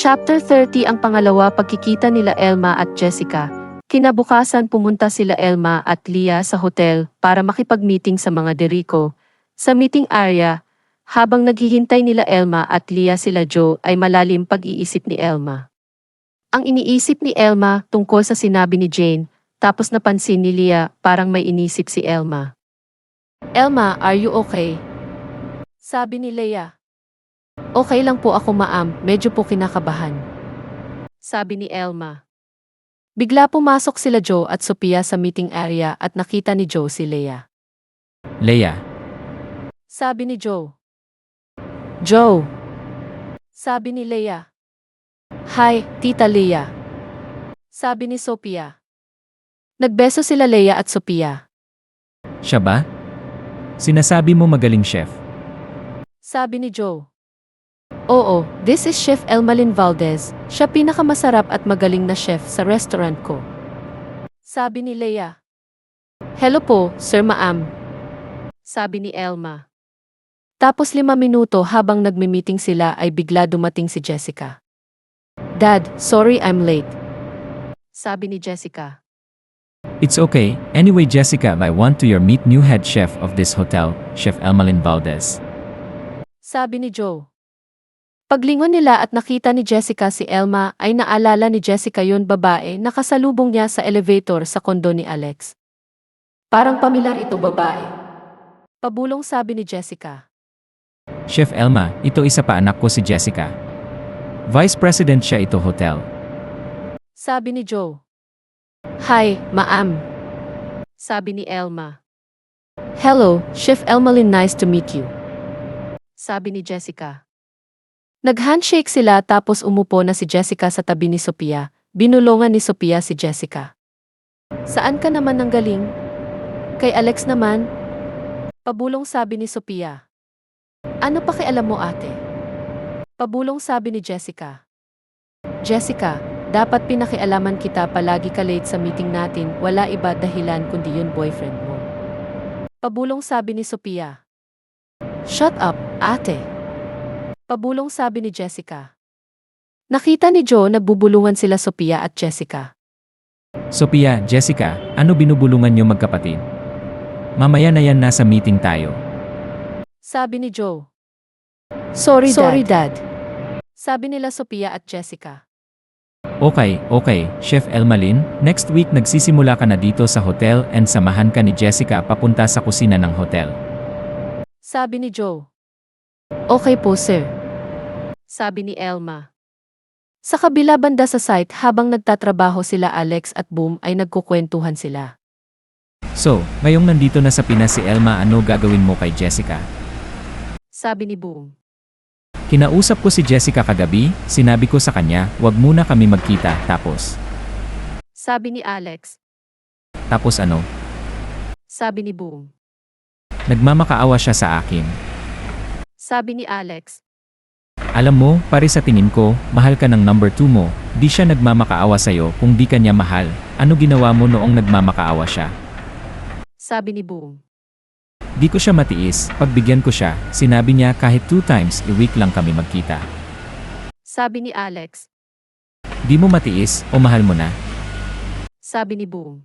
Chapter 30 ang pangalawa pagkikita nila Elma at Jessica. Kinabukasan pumunta sila Elma at Leah sa hotel para makipag-meeting sa mga deriko. Sa meeting area, habang naghihintay nila Elma at Leah sila Joe ay malalim pag-iisip ni Elma. Ang iniisip ni Elma tungkol sa sinabi ni Jane, tapos napansin ni Leah parang may inisip si Elma. Elma, are you okay? Sabi ni Leah. Okay lang po ako ma'am, medyo po kinakabahan. Sabi ni Elma. Bigla pumasok sila Joe at Sophia sa meeting area at nakita ni Joe si Leah. Leah, Sabi ni Joe. Joe. Sabi ni Leah. Hi, Tita Leah. Sabi ni Sophia. Nagbeso sila Leah at Sophia. siya ba? Sinasabi mo magaling chef. Sabi ni Joe. Oo, this is Chef Elmalyn Valdez. Siya pinakamasarap at magaling na chef sa restaurant ko. Sabi ni Leah. Hello po, Sir Ma'am. Sabi ni Elma. Tapos 5 minuto habang nagmi-meeting sila ay bigla dumating si Jessica. Dad, sorry I'm late. Sabi ni Jessica. It's okay. Anyway, Jessica, I want to meet new head chef of this hotel, Chef Elmalyn Valdez. Sabi ni Joe. Paglingon nila at nakita ni Jessica si Elma ay naalala ni Jessica yon babae na kasalubong niya sa elevator sa kondo ni Alex. Parang pamilyar ito babae. Pabulong sabi ni Jessica. Chef Elma, ito isa pa anak ko si Jessica. Vice President siya ito hotel. Sabi ni Joe. Hi, ma'am. Sabi ni Elma. Hello, Chef Elmalyn, nice to meet you. Sabi ni Jessica. Nag-handshake sila tapos umupo na si Jessica sa tabi ni Sophia. Binulungan ni Sophia si Jessica. Saan ka naman nanggaling? Kay Alex naman? Pabulong sabi ni Sophia. Ano pakialam mo ate? Pabulong sabi ni Jessica. Jessica, dapat pinakialaman kita palagi ka late sa meeting natin, wala iba dahilan kundi yun boyfriend mo. Pabulong sabi ni Sophia. Shut up, ate. Pabulong sabi ni Jessica. Nakita ni Joe nagbubulungan sila Sophia at Jessica. Sophia, Jessica, ano binubulungan niyo magkapatid? Mamaya na yan, nasa meeting tayo. Sabi ni Joe. Sorry, Dad. Sabi nila Sophia at Jessica. Okay, Chef Elmalyn, next week nagsisimula ka na dito sa hotel and samahan ka ni Jessica papunta sa kusina ng hotel. Sabi ni Joe. Okay po, sir. Sabi ni Elma. Sa kabila banda sa site habang nagtatrabaho sila Alex at Boom ay nagkukwentuhan sila. So, ngayong nandito na sa Pinas si Elma, ano gagawin mo kay Jessica? Sabi ni Boom. Kinausap ko si Jessica kagabi, sinabi ko sa kanya, wag muna kami magkita, tapos. Sabi ni Alex. Tapos ano? Sabi ni Boom. Nagmamakaawa siya sa akin. Sabi ni Alex. Alam mo, pare sa tingin ko, mahal ka ng number 2 mo, di siya nagmamakaawa sa'yo kung di ka niya mahal. Ano ginawa mo noong nagmamakaawa siya? Sabi ni Boom. Di ko siya matiis, pagbigyan ko siya, sinabi niya kahit 2 times a week lang kami magkita. Sabi ni Alex. Di mo matiis, o mahal mo na? Sabi ni Boom.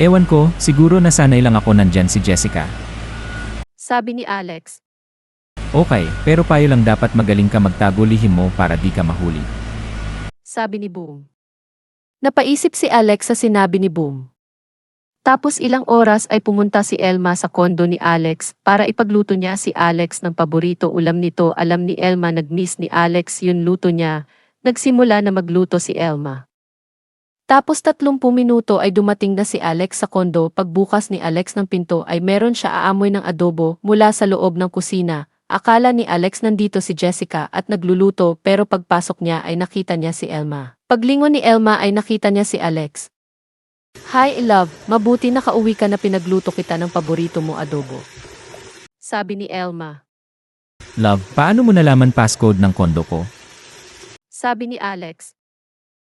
Ewan ko, siguro nasanay lang ako nandyan si Jessica. Sabi ni Alex. Okay, pero payo lang dapat magaling ka magtago lihim mo para di ka mahuli. Sabi ni Boom. Napaisip si Alex sa sinabi ni Boom. Tapos ilang oras ay pumunta si Elma sa kondo ni Alex para ipagluto niya si Alex ng paborito ulam nito. Alam ni Elma nag-miss ni Alex yun luto niya. Nagsimula na magluto si Elma. Tapos 30 minuto ay dumating na si Alex sa kondo. Pagbukas ni Alex ng pinto ay meron siya aamoy ng adobo mula sa loob ng kusina. Akala ni Alex nandito si Jessica at nagluluto pero pagpasok niya ay nakita niya si Elma. Paglingon ni Elma ay nakita niya si Alex. Hi love, mabuti nakauwi ka na, pinagluto kita ng paborito mo adobo. Sabi ni Elma. Love, paano mo nalaman passcode ng kondo ko? Sabi ni Alex.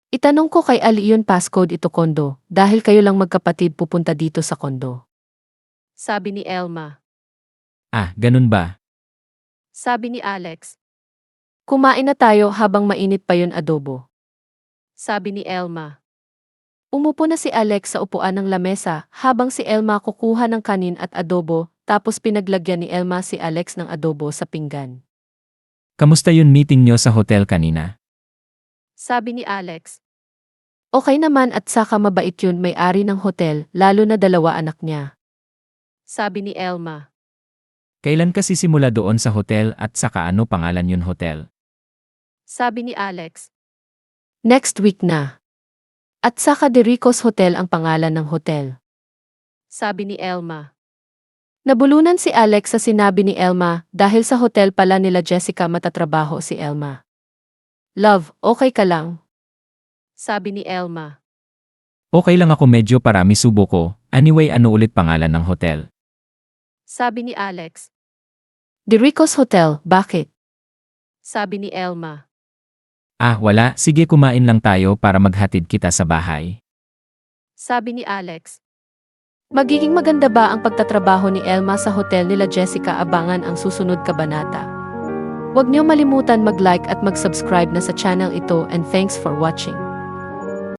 Itanong ko kay Ali yun passcode ito kondo dahil kayo lang magkapatid pupunta dito sa kondo. Sabi ni Elma. Ah, ganun ba? Sabi ni Alex. Kumain na tayo habang mainit pa yun adobo. Sabi ni Elma. Umupo na si Alex sa upuan ng lamesa habang si Elma kukuha ng kanin at adobo tapos pinaglagyan ni Elma si Alex ng adobo sa pinggan. Kamusta yun meeting nyo sa hotel kanina? Sabi ni Alex. Okay naman at saka mabait yun may-ari ng hotel lalo na 2 anak niya. Sabi ni Elma. Kailan kasi simula doon sa hotel at saka ano pangalan yun hotel? Sabi ni Alex. Next week na. At saka De Ricos Hotel ang pangalan ng hotel. Sabi ni Elma. Nabulunan si Alex sa sinabi ni Elma dahil sa hotel pala nila Jessica matatrabaho si Elma. Love, okay ka lang? Sabi ni Elma. Okay lang ako medyo parami subo ko. Anyway ano ulit pangalan ng hotel? Sabi ni Alex. De Ricos Hotel, bakit? Sabi ni Elma. Ah wala, sige kumain lang tayo para maghatid kita sa bahay. Sabi ni Alex. Magiging maganda ba ang pagtatrabaho ni Elma sa hotel nila Jessica? Abangan ang susunod kabanata. Huwag niyo malimutan mag-like at mag-subscribe na sa channel ito and thanks for watching.